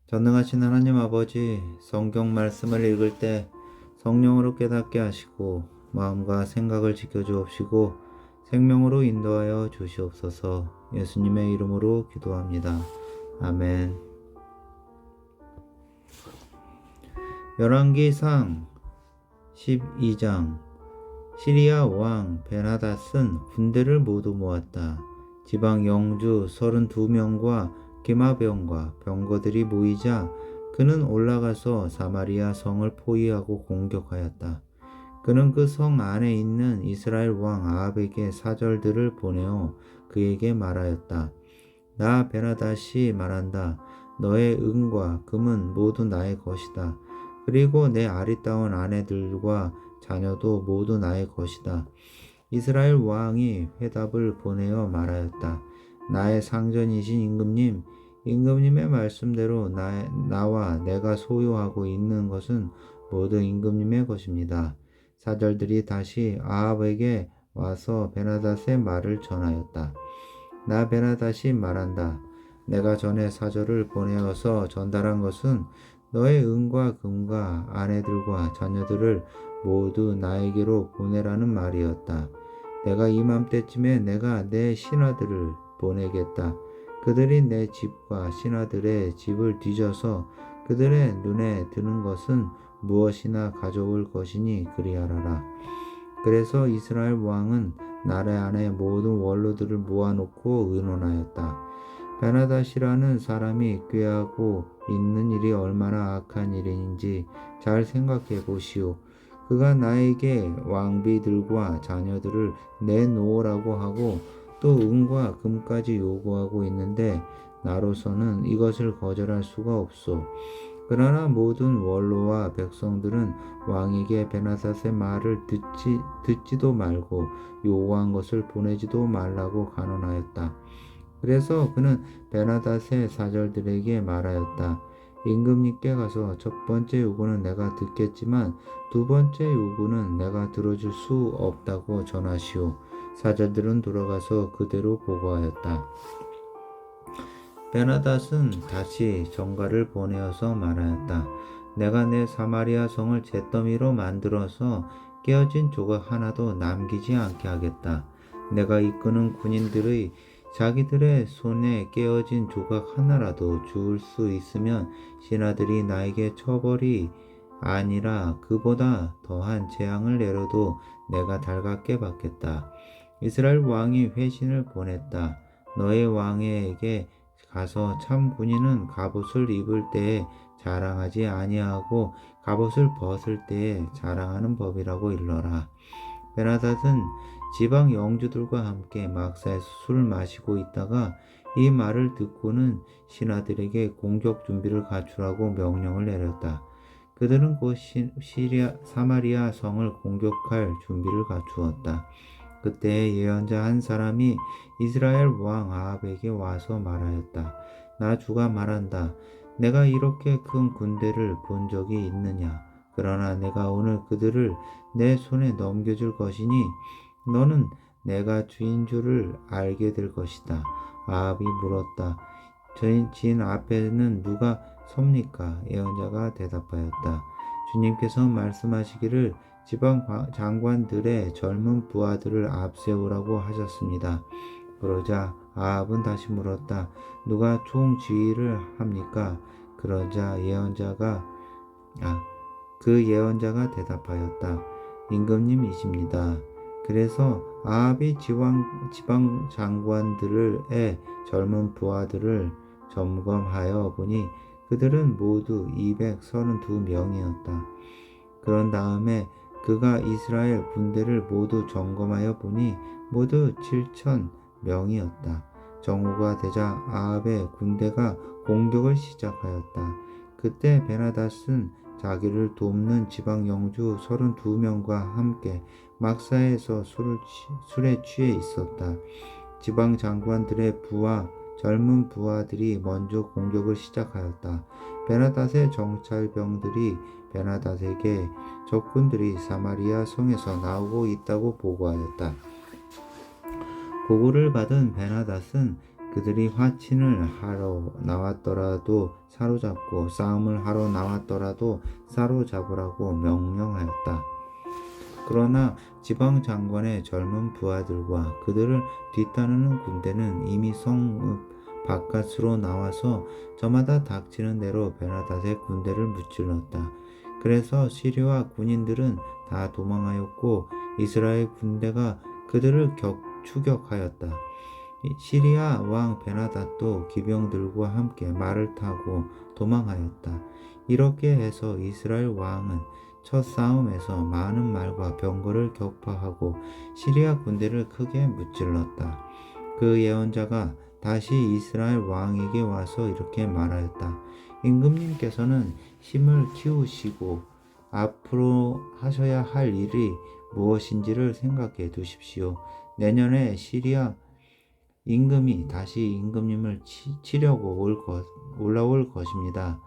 전능하신 하나님 아버지, 성경 말씀을 읽을 때 성령으로 깨닫게 하시고 마음과 생각을 지켜주옵시고 생명으로 인도하여 주시옵소서. 예수님의 이름으로 기도합니다. 아멘. 열왕기상 12장. 시리아 왕 베나닷은 군대를 모두 모았다. 지방 영주 32명과 기마병과 병거들이 모이자 그는 올라가서 사마리아 성을 포위하고 공격하였다. 그는 그 성 안에 있는 이스라엘 왕 아합에게 사절들을 보내어 그에게 말하였다. 나 베나닷이 말한다. 너의 은과 금은 모두 나의 것이다. 그리고 내 아리따운 아내들과 자녀도 모두 나의 것이다. 이스라엘 왕이 회답을 보내어 말하였다. 나의 상전이신 임금님의 말씀대로 나와 내가 소유하고 있는 것은 모두 임금님의 것입니다. 사절들이 다시 아합에게 와서 베나닷의 말을 전하였다. 나 베나닷이 말한다. 내가 전에 사절을 보내어서 전달한 것은 너의 은과 금과 아내들과 자녀들을 모두 나에게로 보내라는 말이었다. 내가 이맘때쯤에 내가 내 신하들을 보내겠다. 그들이 내 집과 신하들의 집을 뒤져서 그들의 눈에 드는 것은 무엇이나 가져올 것이니 그리하라라. 그래서 이스라엘 왕은 나라 안에 모든 원로들을 모아놓고 의논하였다. 베나닷이라는 사람이 꾀하고 있는 일이 얼마나 악한 일인지 잘 생각해 보시오. 그가 나에게 왕비들과 자녀들을 내놓으라고 하고 또 은과 금까지 요구하고 있는데 나로서는 이것을 거절할 수가 없소. 그러나 모든 원로와 백성들은 왕에게 베나닷의 말을 듣지도 말고 요구한 것을 보내지도 말라고 간언하였다. 그래서 그는 베나닷의 사절들에게 말하였다. 임금님께 가서 첫 번째 요구는 내가 듣겠지만 두 번째 요구는 내가 들어줄 수 없다고 전하시오. 사절들은 돌아가서 그대로 보고하였다. 베나닷은 다시 전가를 보내어서 말하였다. 내가 내 사마리아 성을 잿더미로 만들어서 깨어진 조각 하나도 남기지 않게 하겠다. 내가 이끄는 군인들의 자기들의 손에 깨어진 조각 하나라도 주울 수 있으면 신하들이 나에게 처벌이 아니라 그보다 더한 재앙을 내려도 내가 달갑게 받겠다. 이스라엘 왕이 회신을 보냈다. 너의 왕에게 가서 참 군인은 갑옷을 입을 때에 자랑하지 아니하고 갑옷을 벗을 때에 자랑하는 법이라고 일러라. 베나닷은 지방 영주들과 함께 막사에서 술을 마시고 있다가 이 말을 듣고는 신하들에게 공격 준비를 갖추라고 명령을 내렸다. 그들은 곧 사마리아 성을 공격할 준비를 갖추었다. 그때 예언자 한 사람이 이스라엘 왕 아합에게 와서 말하였다. 나 주가 말한다. 내가 이렇게 큰 군대를 본 적이 있느냐? 그러나 내가 오늘 그들을 내 손에 넘겨줄 것이니 너는 내가 주인 줄을 알게 될 것이다. 아합이 물었다. 진 앞에는 누가 섭니까? 예언자가 대답하였다. 주님께서 말씀하시기를 지방 장관들의 젊은 부하들을 앞세우라고 하셨습니다. 그러자 아합은 다시 물었다. 누가 총지휘를 합니까? 그러자 그 예언자가 대답하였다. 임금님이십니다. 그래서 아합이 지방 장관들의 젊은 부하들을 점검하여 보니 그들은 모두 232명이었다. 그런 다음에 그가 이스라엘 군대를 모두 점검하여 보니 모두 7,000명이었다. 정오가 되자 아합의 군대가 공격을 시작하였다. 그때 베나닷은 자기를 돕는 지방 영주 32명과 함께 막사에서 술에 취해 있었다. 지방 장관들의 젊은 부하들이 먼저 공격을 시작하였다. 베나닷의 정찰병들이 베나닷에게 적군들이 사마리아 성에서 나오고 있다고 보고하였다. 보고를 받은 베나닷은 그들이 화친을 하러 나왔더라도 사로잡고 싸움을 하러 나왔더라도 사로잡으라고 명령하였다. 그러나 지방 장관의 젊은 부하들과 그들을 뒤따르는 군대는 이미 성읍 바깥으로 나와서 저마다 닥치는 대로 베나닷의 군대를 무찔렀다. 그래서 시리아 군인들은 다 도망하였고 이스라엘 군대가 그들을 추격하였다. 시리아 왕 베나닷도 기병들과 함께 말을 타고 도망하였다. 이렇게 해서 이스라엘 왕은 첫 싸움에서 많은 말과 병거를 격파하고 시리아 군대를 크게 무찔렀다. 그 예언자가 다시 이스라엘 왕에게 와서 이렇게 말하였다. 임금님께서는 힘을 키우시고 앞으로 하셔야 할 일이 무엇인지를 생각해 두십시오. 내년에 시리아 임금이 다시 임금님을 치려고 올라올 것입니다.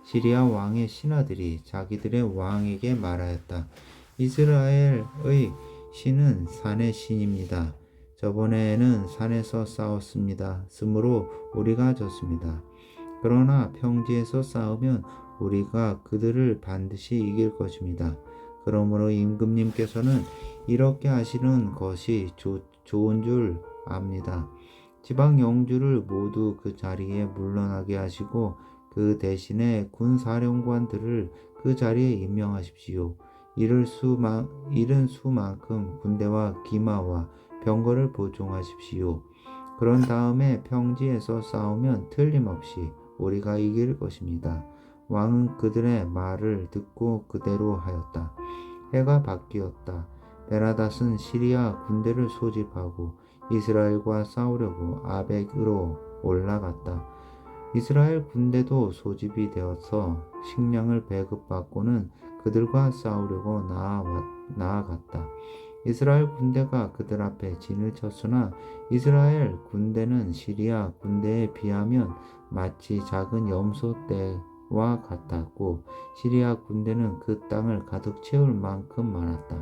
시리아 왕의 신하들이 자기들의 왕에게 말하였다. 이스라엘의 신은 산의 신입니다. 저번에는 산에서 싸웠습니다. 스므로 우리가 졌습니다. 그러나 평지에서 싸우면 우리가 그들을 반드시 이길 것입니다. 그러므로 임금님께서는 이렇게 하시는 것이 좋은 줄 압니다. 지방 영주를 모두 그 자리에 물러나게 하시고 그 대신에 군 사령관들을 그 자리에 임명하십시오. 이른 수만큼 군대와 기마와 병거를 보충하십시오. 그런 다음에 평지에서 싸우면 틀림없이 우리가 이길 것입니다. 왕은 그들의 말을 듣고 그대로 하였다. 해가 바뀌었다. 베나닷은 시리아 군대를 소집하고 이스라엘과 싸우려고 아벡으로 올라갔다. 이스라엘 군대도 소집이 되어서 식량을 배급받고는 그들과 싸우려고 나아갔다. 이스라엘 군대가 그들 앞에 진을 쳤으나 이스라엘 군대는 시리아 군대에 비하면 마치 작은 염소떼와 같았고 시리아 군대는 그 땅을 가득 채울 만큼 많았다.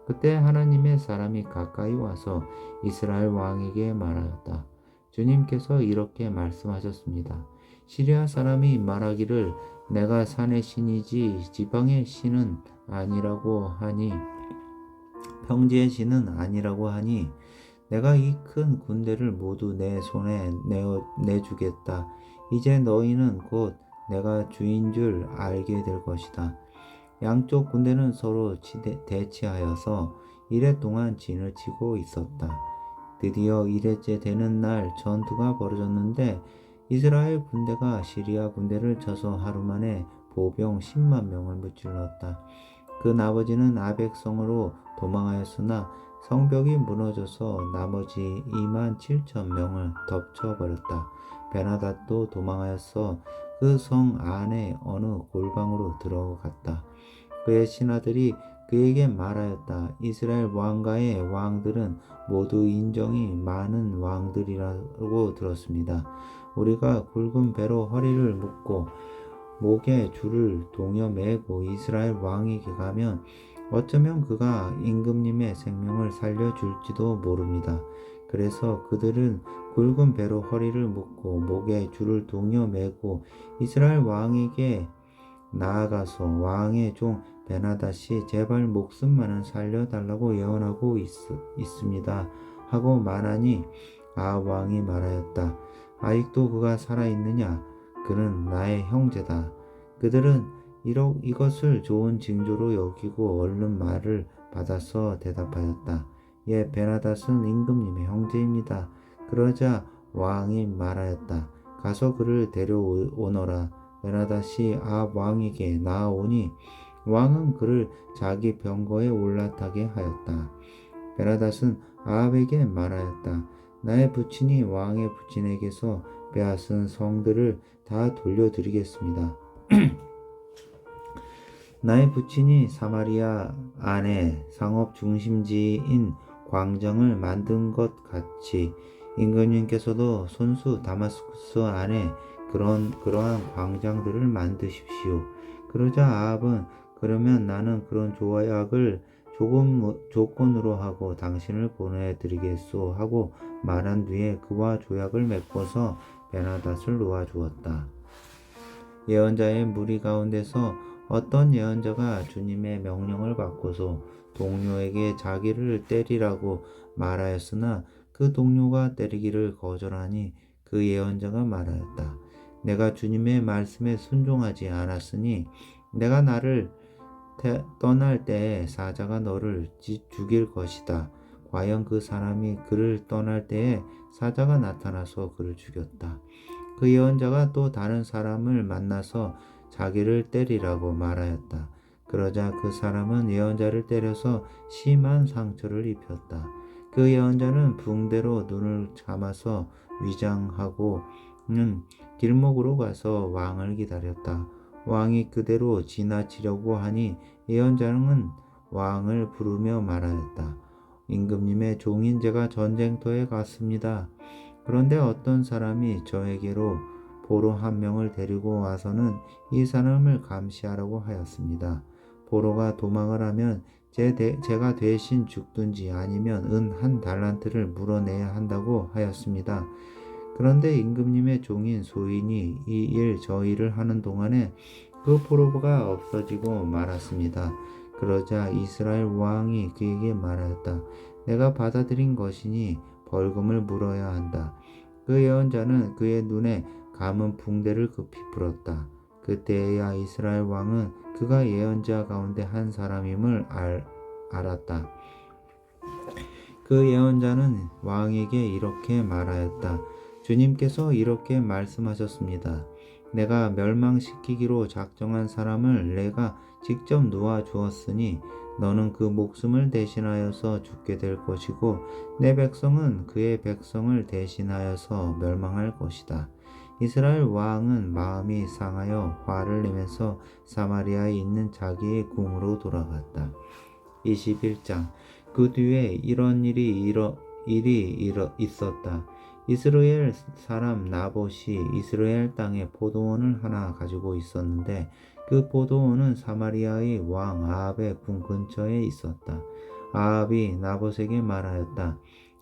그때 하나님의 사람이 가까이 와서 이스라엘 왕에게 말하였다. 주님께서 이렇게 말씀하셨습니다. 시리아 사람이 말하기를 내가 산의 신이지 지방의 신은 아니라고 하니 평지의 신은 아니라고 하니 내가 이 큰 군대를 모두 내 손에 내주겠다. 이제 너희는 곧 내가 주인 줄 알게 될 것이다. 양쪽 군대는 서로 대치하여서 이래 동안 진을 치고 있었다. 드디어 이래째 되는 날 전투가 벌어졌는데 이스라엘 군대가 시리아 군대를 쳐서 하루 만에 보병 10만 명을 무찔렀다. 그 나머지는 아벡성으로 도망하였으나 성벽이 무너져서 나머지 2만 7천 명을 덮쳐버렸다. 베나닷도 도망하여서 그 성 안에 어느 골방으로 들어갔다. 그의 신하들이 그에게 말하였다. 이스라엘 왕가의 왕들은 모두 인정이 많은 왕들이라고 들었습니다. 우리가 굵은 배로 허리를 묶고 목에 줄을 동여 매고 이스라엘 왕에게 가면 어쩌면 그가 임금님의 생명을 살려줄지도 모릅니다. 그래서 그들은 굵은 배로 허리를 묶고 목에 줄을 동여 매고 이스라엘 왕에게 나아가서 왕의 종 베나닷이 제발 목숨만은 살려달라고 예언하고 있습니다 하고 말하니 왕이 말하였다. 아직도 그가 살아있느냐? 그는 나의 형제다. 그들은 이것을 좋은 징조로 여기고 얼른 말을 받아서 대답하였다. 예, 베나닷은 임금님의 형제입니다. 그러자 왕이 말하였다. 가서 그를 데려오너라. 베나닷이 왕에게 나아오니 왕은 그를 자기 병거에 올라타게 하였다. 베나닷은 아합에게 말하였다. 나의 부친이 왕의 부친에게서 빼앗은 성들을 다 돌려드리겠습니다. 나의 부친이 사마리아 안에 상업 중심지인 광장을 만든 것 같이 임금님께서도 손수 다마스쿠스 안에 그러한 광장들을 만드십시오. 그러자 아합은 그러면 나는 그런 조약을 조건으로 하고 당신을 보내드리겠소 하고 말한 뒤에 그와 조약을 맺고서 베나닷을 놓아주었다. 예언자의 무리 가운데서 어떤 예언자가 주님의 명령을 받고서 동료에게 자기를 때리라고 말하였으나 그 동료가 때리기를 거절하니 그 예언자가 말하였다. 내가 주님의 말씀에 순종하지 않았으니 내가 나를 떠날 때에 사자가 너를 죽일 것이다. 과연 그 사람이 그를 떠날 때에 사자가 나타나서 그를 죽였다. 그 예언자가 또 다른 사람을 만나서 자기를 때리라고 말하였다. 그러자 그 사람은 예언자를 때려서 심한 상처를 입혔다. 그 예언자는 붕대로 눈을 감아서 위장하고는 길목으로 가서 왕을 기다렸다. 왕이 그대로 지나치려고 하니 예언자는 왕을 부르며 말하였다. 임금님의 종인 제가 전쟁터에 갔습니다. 그런데 어떤 사람이 저에게로 보로 한 명을 데리고 와서는 이 사람을 감시하라고 하였습니다. 보로가 도망을 하면 제가 대신 죽든지 아니면 은 1달란트를 물어내야 한다고 하였습니다. 그런데 임금님의 종인 소인이 이 일 저 일을 하는 동안에 그 포로가 없어지고 말았습니다. 그러자 이스라엘 왕이 그에게 말하였다. 내가 받아들인 것이니 벌금을 물어야 한다. 그 예언자는 그의 눈에 감은 붕대를 급히 풀었다. 그때야 이스라엘 왕은 그가 예언자 가운데 한 사람임을 알았다. 그 예언자는 왕에게 이렇게 말하였다. 주님께서 이렇게 말씀하셨습니다. 내가 멸망시키기로 작정한 사람을 내가 직접 놓아 주었으니 너는 그 목숨을 대신하여서 죽게 될 것이고 내 백성은 그의 백성을 대신하여서 멸망할 것이다. 이스라엘 왕은 마음이 상하여 화를 내면서 사마리아에 있는 자기의 궁으로 돌아갔다. 21장. 그 뒤에 이런 일이 있었다. 이스라엘 사람 나봇이 이스라엘 땅에 포도원을 하나 가지고 있었는데 그 포도원은 사마리아의 왕 아합의 궁 근처에 있었다. 아합이 나봇에게 말하였다.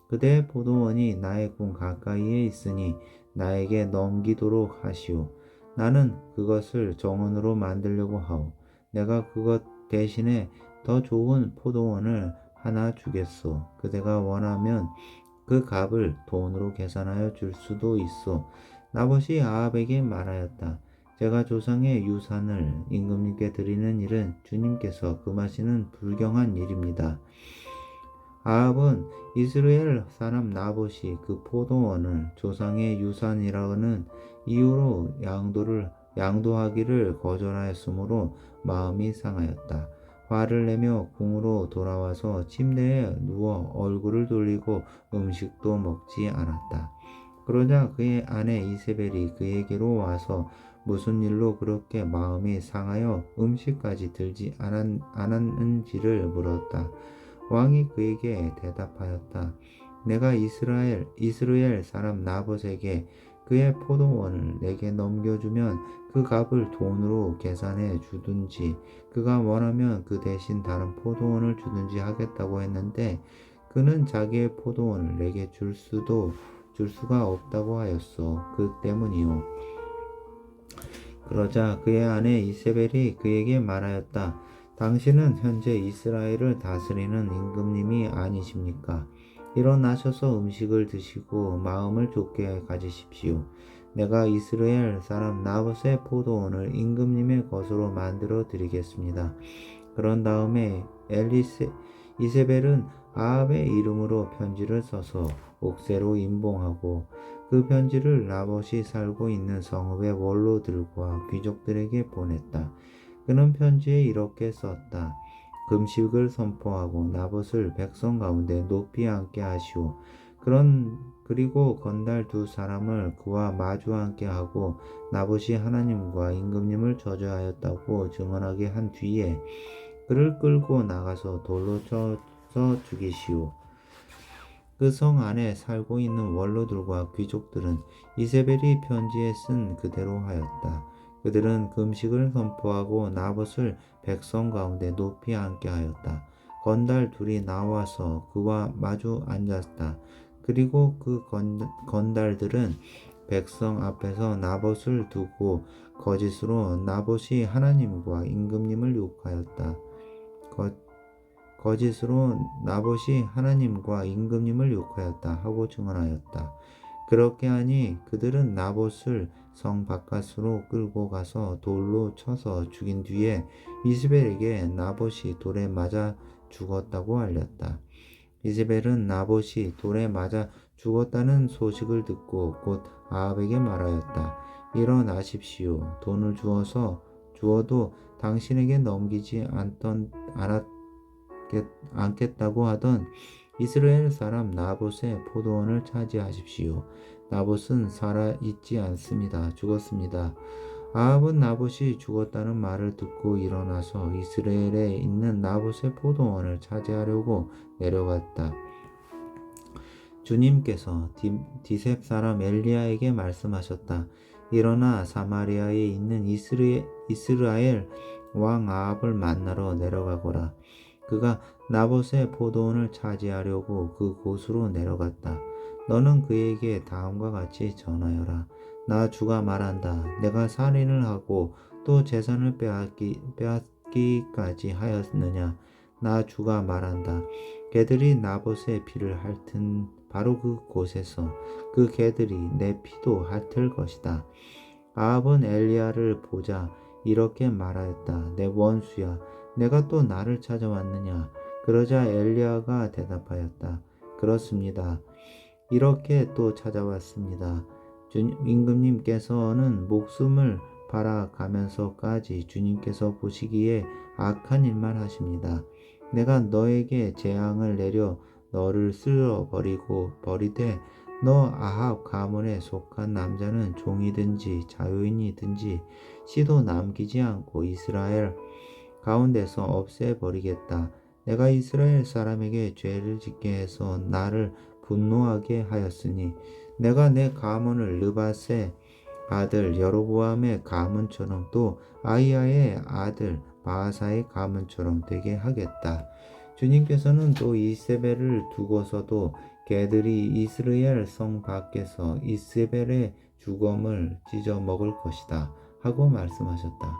그대의 포도원이 나의 궁 가까이에 있으니 나에게 넘기도록 하시오. 나는 그것을 정원으로 만들려고 하오. 내가 그것 대신에 더 좋은 포도원을 하나 주겠소. 그대가 원하면 그 값을 돈으로 계산하여 줄 수도 있소. 나봇이 아합에게 말하였다. 제가 조상의 유산을 임금님께 드리는 일은 주님께서 금하시는 불경한 일입니다. 아합은 이스라엘 사람 나봇이 그 포도원을 조상의 유산이라는 이유로 양도하기를 거절하였으므로 마음이 상하였다. 화를 내며 궁으로 돌아와서 침대에 누워 얼굴을 돌리고 음식도 먹지 않았다. 그러자 그의 아내 이세벨이 그에게로 와서 무슨 일로 그렇게 마음이 상하여 음식까지 들지 않았는지를 물었다. 왕이 그에게 대답하였다. 내가 이스라엘 사람 나봇에게 그의 포도원을 내게 넘겨주면 그 값을 돈으로 계산해 주든지 그가 원하면 그 대신 다른 포도원을 주든지 하겠다고 했는데 그는 자기의 포도원을 내게 줄 수가 없다고 하였소. 그 때문이요. 그러자 그의 아내 이세벨이 그에게 말하였다. 당신은 현재 이스라엘을 다스리는 임금님이 아니십니까? 일어나셔서 음식을 드시고 마음을 좋게 가지십시오. 내가 이스라엘 사람 나봇의 포도원을 임금님의 것으로 만들어 드리겠습니다. 그런 다음에 이세벨은 아합의 이름으로 편지를 써서 옥새로 임봉하고 그 편지를 나봇이 살고 있는 성읍의 원로들과 귀족들에게 보냈다. 그는 편지에 이렇게 썼다. 금식을 선포하고 나봇을 백성 가운데 높이 앉게 하시오. 그리고 건달 2사람을 그와 마주 앉게 하고 나봇이 하나님과 임금님을 저주하였다고 증언하게 한 뒤에 그를 끌고 나가서 돌로 쳐서 죽이시오. 그 성 안에 살고 있는 원로들과 귀족들은 이세벨이 편지에 쓴 그대로 하였다. 그들은 금식을 선포하고 나봇을 백성 가운데 높이 앉게 하였다. 건달 2이 나와서 그와 마주 앉았다. 그리고 그 건달들은 백성 앞에서 나봇을 두고 거짓으로 나봇이 하나님과 임금님을 욕하였다. 거짓으로 나봇이 하나님과 임금님을 욕하였다 하고 증언하였다. 그렇게 하니 그들은 나봇을 성 바깥으로 끌고 가서 돌로 쳐서 죽인 뒤에 이스벨에게 나봇이 돌에 맞아 죽었다고 알렸다. 이스벨은 나봇이 돌에 맞아 죽었다는 소식을 듣고 곧 아합에게 말하였다. 일어나십시오. 돈을 주어도 당신에게 넘기지 않겠다고 하던 이스라엘 사람 나봇의 포도원을 차지하십시오. 나봇은 살아있지 않습니다. 죽었습니다. 아합은 나봇이 죽었다는 말을 듣고 일어나서 이스라엘에 있는 나봇의 포도원을 차지하려고 내려갔다. 주님께서 디셉 사람 엘리야에게 말씀하셨다. 일어나 사마리아에 있는 이스라엘 왕 아합을 만나러 내려가거라. 그가 나봇의 포도원을 차지하려고 그곳으로 내려갔다. 너는 그에게 다음과 같이 전하여라. 나 주가 말한다. 내가 살인을 하고 또 재산을 빼앗기까지 하였느냐. 나 주가 말한다. 개들이 나봇의 피를 핥은 바로 그곳에서 그 개들이 내 피도 핥을 것이다. 아합은 엘리야를 보자 이렇게 말하였다. 내 원수야, 내가 또 나를 찾아왔느냐? 그러자 엘리야가 대답하였다. 그렇습니다. 이렇게 또 찾아왔습니다. 임금님께서는 목숨을 바라가면서까지 주님께서 보시기에 악한 일만 하십니다. 내가 너에게 재앙을 내려 너를 버리되 너 아합 가문에 속한 남자는 종이든지 자유인이든지 씨도 남기지 않고 이스라엘 가운데서 없애버리겠다. 내가 이스라엘 사람에게 죄를 짓게 해서 나를 분노하게 하였으니 내가 내 가문을 느밧의 아들 여로보암의 가문처럼 또 아히야의 아들 바하사의 가문처럼 되게 하겠다. 주님께서는 또 이세벨을 두고서도 개들이 이스라엘 성 밖에서 이세벨의 주검을 찢어 먹을 것이다 하고 말씀하셨다.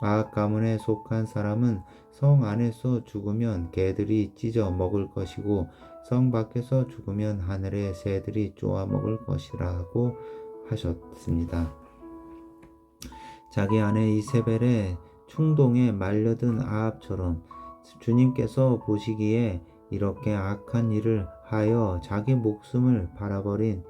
아합 가문에 속한 사람은 성 안에서 죽으면 개들이 찢어 먹을 것이고 성 밖에서 죽으면 하늘의 새들이 쪼아 먹을 것이라고 하셨습니다. 자기 아내 이세벨의 충동에 말려든 아합처럼 주님께서 보시기에 이렇게 악한 일을 하여 자기 목숨을 팔아버린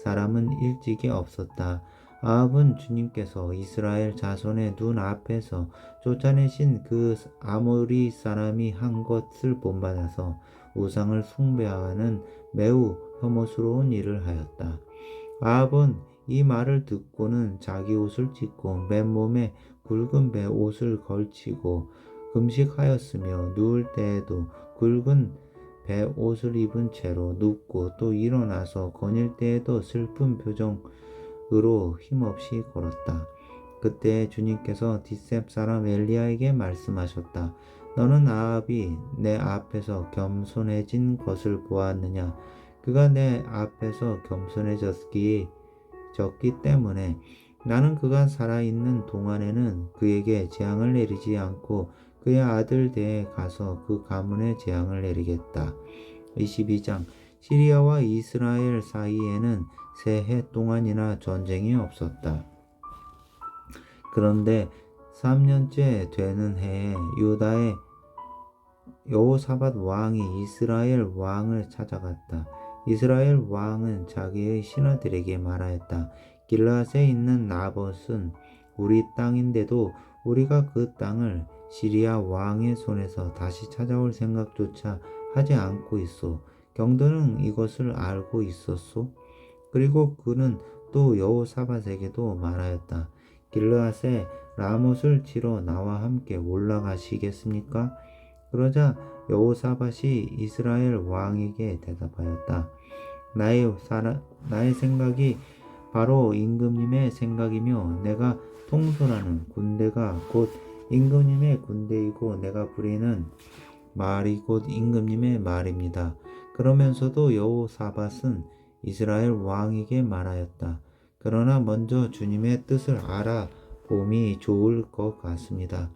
사람은 일찍이 없었다. 아합은 주님께서 이스라엘 자손의 눈 앞에서 쫓아내신 그 아모리 사람이 한 것을 본받아서 우상을 숭배하는 매우 혐오스러운 일을 하였다. 아합은 이 말을 듣고는 자기 옷을 찢고 맨몸에 굵은 배 옷을 걸치고 금식하였으며 누울 때에도 굵은 배 옷을 입은 채로 눕고 또 일어나서 거닐 때에도 슬픈 표정으로 힘없이 걸었다. 그때 주님께서 디셉 사람 엘리야에게 말씀하셨다. 너는 아합이 내 앞에서 겸손해진 것을 보았느냐? 그가 내 앞에서 겸손해졌기 때문에 나는 그가 살아있는 동안에는 그에게 재앙을 내리지 않고 그의 아들 대에 가서 그 가문에 재앙을 내리겠다. 22장 시리아와 이스라엘 사이에는 세 해 동안이나 전쟁이 없었다. 그런데 3년째 되는 해에 유다의 여호사밧 왕이 이스라엘 왕을 찾아갔다. 이스라엘 왕은 자기의 신하들에게 말하였다. 길르앗에 있는 나봇은 우리 땅인데도 우리가 그 땅을 시리아 왕의 손에서 다시 찾아올 생각조차 하지 않고 있소. 경도는 이것을 알고 있었소. 그리고 그는 또 여호사밧에게도 말하였다. 길르앗에 라못을 치러 나와 함께 올라가시겠습니까? 그러자 여호사밧이 이스라엘 왕에게 대답하였다. 나의 생각이 바로 임금님의 생각이며 내가 통솔하는 군대가 곧 임금님의 군대이고 내가 부리는 말이 곧 임금님의 말입니다. 그러면서도 여호사밧은 이스라엘 왕에게 말하였다. 그러나 먼저 주님의 뜻을 알아봄이 좋을 것 같습니다.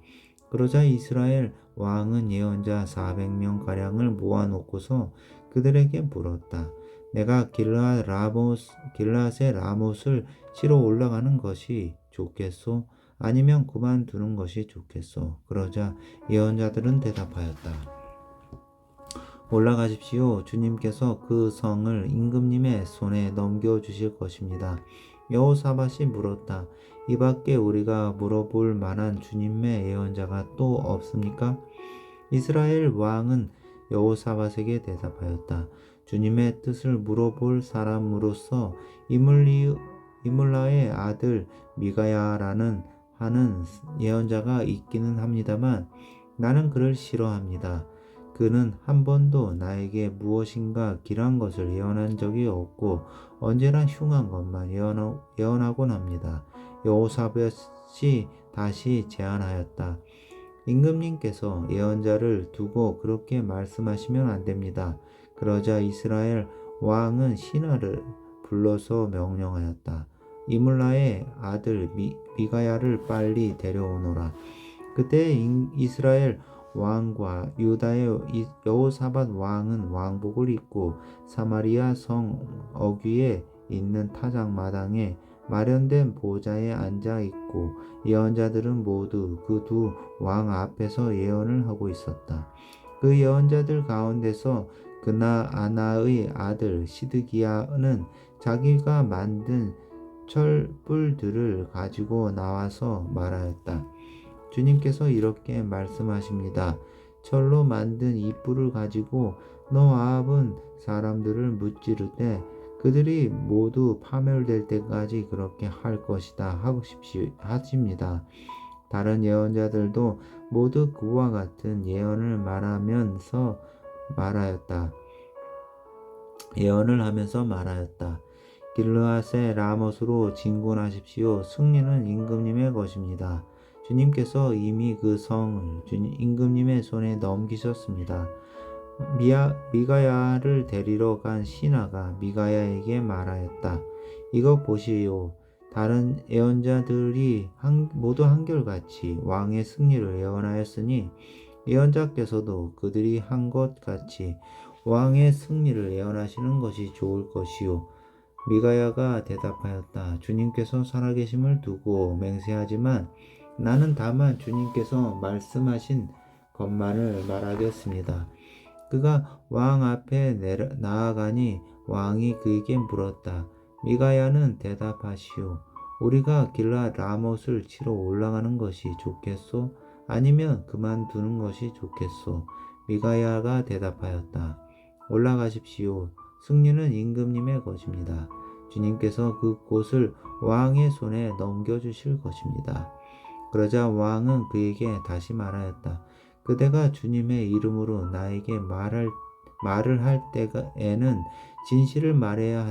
그러자 이스라엘 왕은 예언자 400명가량을 모아놓고서 그들에게 물었다. 내가 길앗의 라못을 치러 올라가는 것이 좋겠소? 아니면 그만두는 것이 좋겠소? 그러자 예언자들은 대답하였다. 올라가십시오. 주님께서 그 성을 임금님의 손에 넘겨주실 것입니다. 여호사밧이 물었다. 이 밖에 우리가 물어볼 만한 주님의 예언자가 또 없습니까? 이스라엘 왕은 여호사밧에게 대답하였다. 주님의 뜻을 물어볼 사람으로서 이물라의 아들 미가야라는 하는 예언자가 있기는 합니다만 나는 그를 싫어합니다. 그는 한 번도 나에게 무엇인가 길한 것을 예언한 적이 없고 언제나 흉한 것만 예언하곤 합니다. 여호사밧이 다시 제안하였다. 임금님께서 예언자를 두고 그렇게 말씀하시면 안 됩니다. 그러자 이스라엘 왕은 신하를 불러서 명령하였다. 이물라의 아들 미가야를 빨리 데려오너라. 그때 이스라엘 왕과 유다의 여호사밧 왕은 왕복을 입고 사마리아 성 어귀에 있는 타작마당에 마련된 보좌에 앉아 있고 예언자들은 모두 그 두 왕 앞에서 예언을 하고 있었다. 그 예언자들 가운데서 그나아나의 아들 시드기야는 자기가 만든 철불들을 가지고 나와서 말하였다. 주님께서 이렇게 말씀하십니다. 철로 만든 이 뿔을 가지고 너 아합은 사람들을 무찌르되 그들이 모두 파멸될 때까지 그렇게 할 것이다 하십니다. 다른 예언자들도 모두 그와 같은 예언을 하면서 말하였다. 길르앗의 라못으로 진군하십시오. 승리는 임금님의 것입니다. 주님께서 이미 그 성을 임금님의 손에 넘기셨습니다. 미가야를 데리러 간 신하가 미가야에게 말하였다. 이것 보시오. 다른 예언자들이 모두 한결같이 왕의 승리를 예언하였으니 예언자께서도 그들이 한 것 같이 왕의 승리를 예언하시는 것이 좋을 것이요. 미가야가 대답하였다. 주님께서 살아계심을 두고 맹세하지만 나는 다만 주님께서 말씀하신 것만을 말하겠습니다. 그가 왕 앞에 나아가니 왕이 그에게 물었다. 미가야는 대답하시오. 우리가 길앗 라못을 치러 올라가는 것이 좋겠소? 아니면 그만두는 것이 좋겠소? 미가야가 대답하였다. 올라가십시오. 승리는 임금님의 것입니다. 주님께서 그 곳을 왕의 손에 넘겨주실 것입니다. 그러자 왕은 그에게 다시 말하였다. 그대가 주님의 이름으로 나에게 말을 할 때에는 진실을 말해야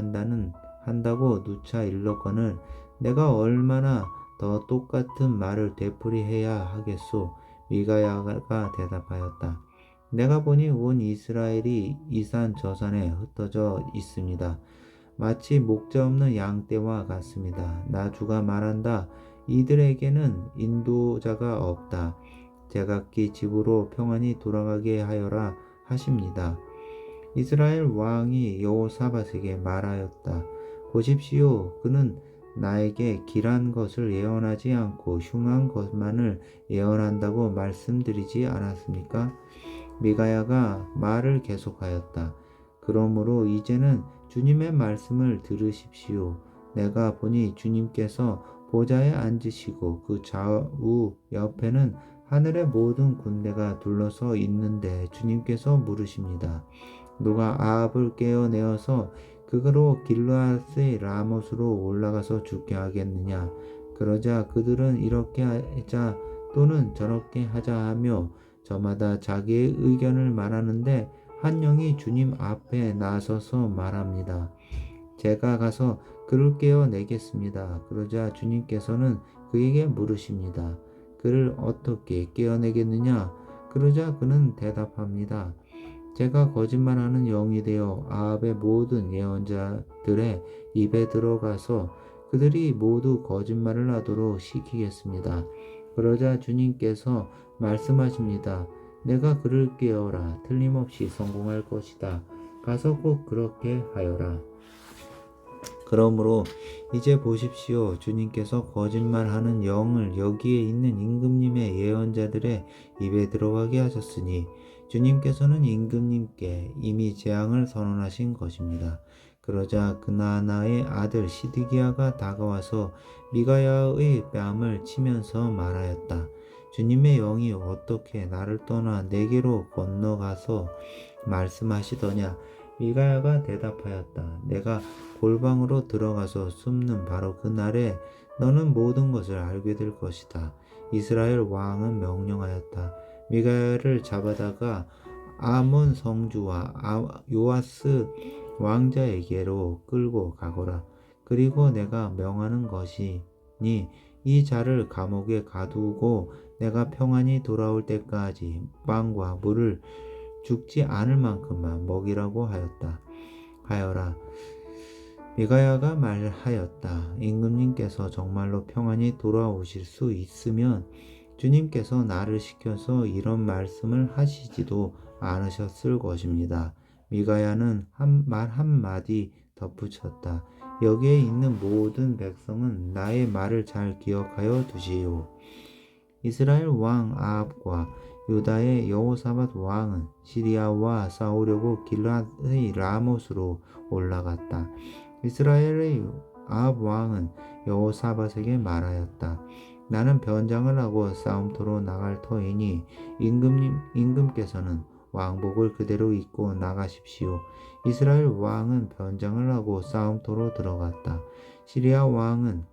한다고 누차 일렀거늘 내가 얼마나 더 똑같은 말을 되풀이해야 하겠소? 미가야가 대답하였다. 내가 보니 온 이스라엘이 이 산 저 산에 흩어져 있습니다. 마치 목자 없는 양떼와 같습니다. 나 주가 말한다. 이들에게는 인도자가 없다. 제각기 집으로 평안히 돌아가게 하여라 하십니다. 이스라엘 왕이 여호사밧에게 말하였다. 보십시오. 그는 나에게 길한 것을 예언하지 않고 흉한 것만을 예언한다고 말씀드리지 않았습니까? 미가야가 말을 계속하였다. 그러므로 이제는 주님의 말씀을 들으십시오. 내가 보니 주님께서 보좌에 앉으시고 그 좌우 옆에는 하늘의 모든 군대가 둘러서 있는데 주님께서 물으십니다. 누가 아합을 깨어내어서 그거로 길르앗의 라못으로 올라가서 죽게 하겠느냐? 그러자 그들은 이렇게 하자 또는 저렇게 하자 하며 저마다 자기의 의견을 말하는데 한 영이 주님 앞에 나서서 말합니다. 제가 가서 그를 깨어내겠습니다. 그러자 주님께서는 그에게 물으십니다. 그를 어떻게 깨어내겠느냐? 그러자 그는 대답합니다. 제가 거짓말하는 영이 되어 아합의 모든 예언자들의 입에 들어가서 그들이 모두 거짓말을 하도록 시키겠습니다. 그러자 주님께서 말씀하십니다. 내가 그를 깨워라. 틀림없이 성공할 것이다. 가서 꼭 그렇게 하여라. 그러므로 이제 보십시오. 주님께서 거짓말하는 영을 여기에 있는 임금님의 예언자들의 입에 들어가게 하셨으니 주님께서는 임금님께 이미 재앙을 선언하신 것입니다. 그러자 그나나의 아들 시드기야가 다가와서 미가야의 뺨을 치면서 말하였다. 주님의 영이 어떻게 나를 떠나 내게로 건너가서 말씀하시더냐? 미가야가 대답하였다. 내가 골방으로 들어가서 숨는 바로 그날에 너는 모든 것을 알게 될 것이다. 이스라엘 왕은 명령하였다. 미가야를 잡아다가 아몬 성주와 요아스 왕자에게로 끌고 가거라. 그리고 내가 명하는 것이니 이 자를 감옥에 가두고 내가 평안히 돌아올 때까지 빵과 물을 죽지 않을 만큼만 먹이라고 하여라. 미가야가 말하였다. 임금님께서 정말로 평안히 돌아오실 수 있으면 주님께서 나를 시켜서 이런 말씀을 하시지도 않으셨을 것입니다. 미가야는 말 한마디 덧붙였다. 여기에 있는 모든 백성은 나의 말을 잘 기억하여 두시오. 이스라엘 왕 아합과 유다의 여호사밧 왕은 시리아와 싸우려고 길앗의 라못으로 올라갔다. 이스라엘의 아합 왕은 여호사밧에게 말하였다. 나는 변장을 하고 싸움터로 나갈 터이니 임금께서는 왕복을 그대로 입고 나가십시오. 이스라엘 왕은 변장을 하고 싸움터로 들어갔다. 시리아 왕은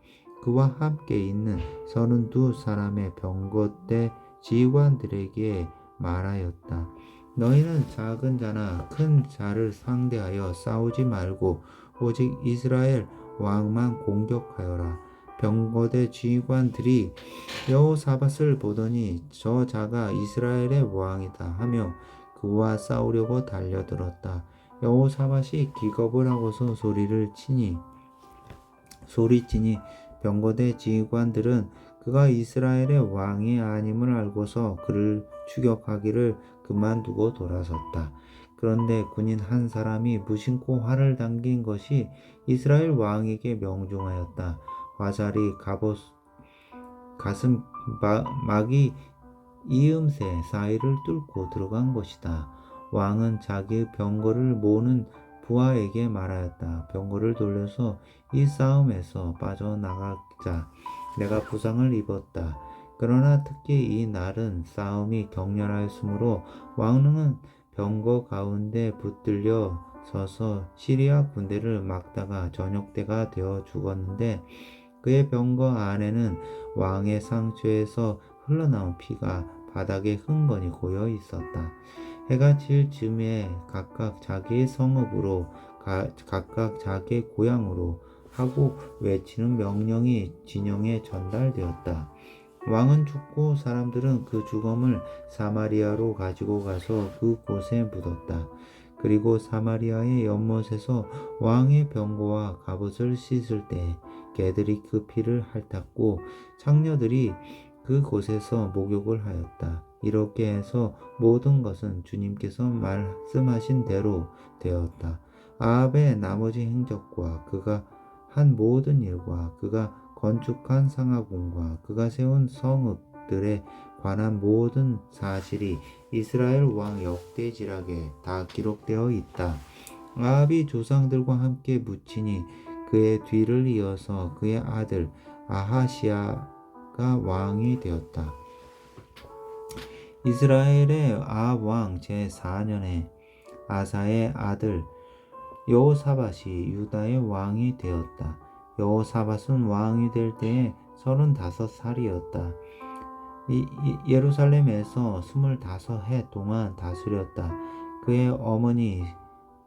그와 함께 있는 32사람의 병거대 지휘관들에게 말하였다. 너희는 작은 자나 큰 자를 상대하여 싸우지 말고 오직 이스라엘 왕만 공격하여라. 병거대 지휘관들이 여호사밧을 보더니 저 자가 이스라엘의 왕이다 하며 그와 싸우려고 달려들었다. 여호사밧이 기겁을 하고서 소리치니 병거대 지휘관들은 그가 이스라엘의 왕이 아님을 알고서 그를 추격하기를 그만두고 돌아섰다. 그런데 군인 한 사람이 무심코 활을 당긴 것이 이스라엘 왕에게 명중하였다. 화살이 갑옷 가슴막이 이음새 사이를 뚫고 들어간 것이다. 왕은 자기의 병거를 모는 부하에게 말하였다. 병거를 돌려서 이 싸움에서 빠져나가자. 내가 부상을 입었다. 그러나 특히 이 날은 싸움이 격렬하였으므로 왕은 병거 가운데 붙들려 서서 시리아 군대를 막다가 저녁 때가 되어 죽었는데 그의 병거 안에는 왕의 상처에서 흘러나온 피가 바닥에 흥건히 고여 있었다. 해가 질 즈음에 각각 자기의 성읍으로 각각 자기의 고향으로 하고 외치는 명령이 진영에 전달되었다. 왕은 죽고 사람들은 그 죽음을 사마리아로 가지고 가서 그곳에 묻었다. 그리고 사마리아의 연못에서 왕의 병거와 갑옷을 씻을 때 개들이 그 피를 핥았고 창녀들이 그곳에서 목욕을 하였다. 이렇게 해서 모든 것은 주님께서 말씀하신 대로 되었다. 아합의 나머지 행적과 그가 한 모든 일과 그가 건축한 상하궁과 그가 세운 성읍들에 관한 모든 사실이 이스라엘 왕 역대지락에 다 기록되어 있다. 아합이 조상들과 함께 묻히니 그의 뒤를 이어서 그의 아들 아하시야가 왕이 되었다. 이스라엘의 아합 왕 제4년에 아사의 아들 여호사밧이 유다의 왕이 되었다. 여호사밧은 왕이 될 때에 35살이었다. 예루살렘에서 25해 동안 다스렸다. 그의 어머니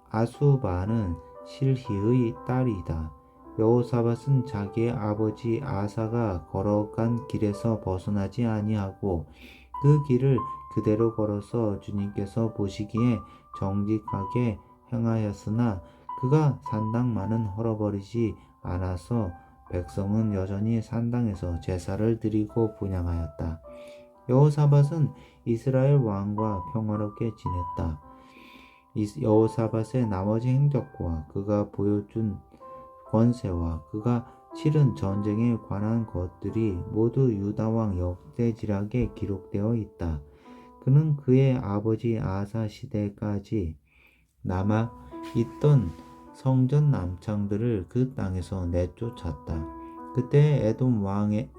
아수바는 실히의 딸이다. 여호사밧은 자기의 아버지 아사가 걸어간 길에서 벗어나지 아니하고 그 길을 그대로 걸어서 주님께서 보시기에 정직하게 행하였으나 그가 산당만은 헐어버리지 않아서 백성은 여전히 산당에서 제사를 드리고 분향하였다. 여호사밧은 이스라엘 왕과 평화롭게 지냈다. 여호사밧의 나머지 행적과 그가 보여준 권세와 그가 치른 전쟁에 관한 것들이 모두 유다왕 역대지략에 기록되어 있다. 그는 그의 아버지 아사 시대까지 남아 있던 성전 남창들을 그 땅에서 내쫓았다. 그때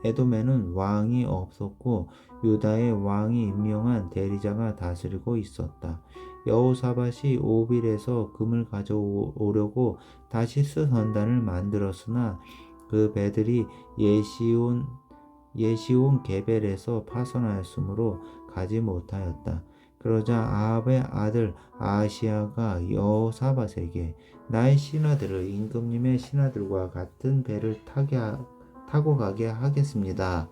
에돔에는 왕이 없었고 유다의 왕이 임명한 대리자가 다스리고 있었다. 여호사밧이 오빌에서 금을 가져오려고 다시스 선단을 만들었으나 그 배들이 예시온 게벨에서 파손하였으므로 가지 못하였다. 그러자 아합의 아들 아하시야가 여호사밧에게 나의 신하들을 임금님의 신하들과 같은 배를 타고 가게 하겠습니다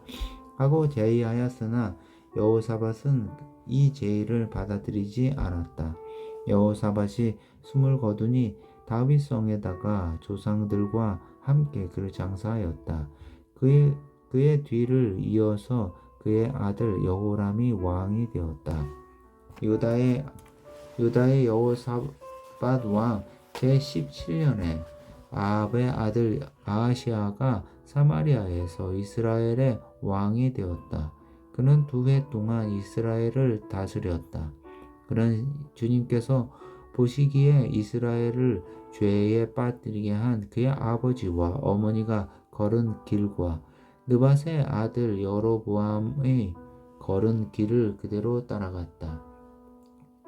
하고 제의하였으나 여호사밧은 이 제의를 받아들이지 않았다. 여호사밧이 숨을 거두니 다윗성에다가 조상들과 함께 그를 장사하였다. 그의 뒤를 이어서 그의 아들 여호람이 왕이 되었다. 유다의 여호사밧 왕 제17년에 아합의 아들 아하시야가 사마리아에서 이스라엘의 왕이 되었다. 그는 2해 동안 이스라엘을 다스렸다. 그는 주님께서 보시기에 이스라엘을 죄에 빠뜨리게 한 그의 아버지와 어머니가 걸은 길과 느밧의 아들 여로보암의 걸은 길을 그대로 따라갔다.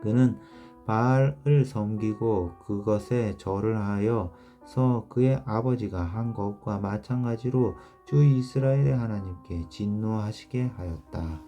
그는 바알을 섬기고 그것에 절을 하여서 그의 아버지가 한 것과 마찬가지로 주 이스라엘의 하나님께 진노하시게 하였다.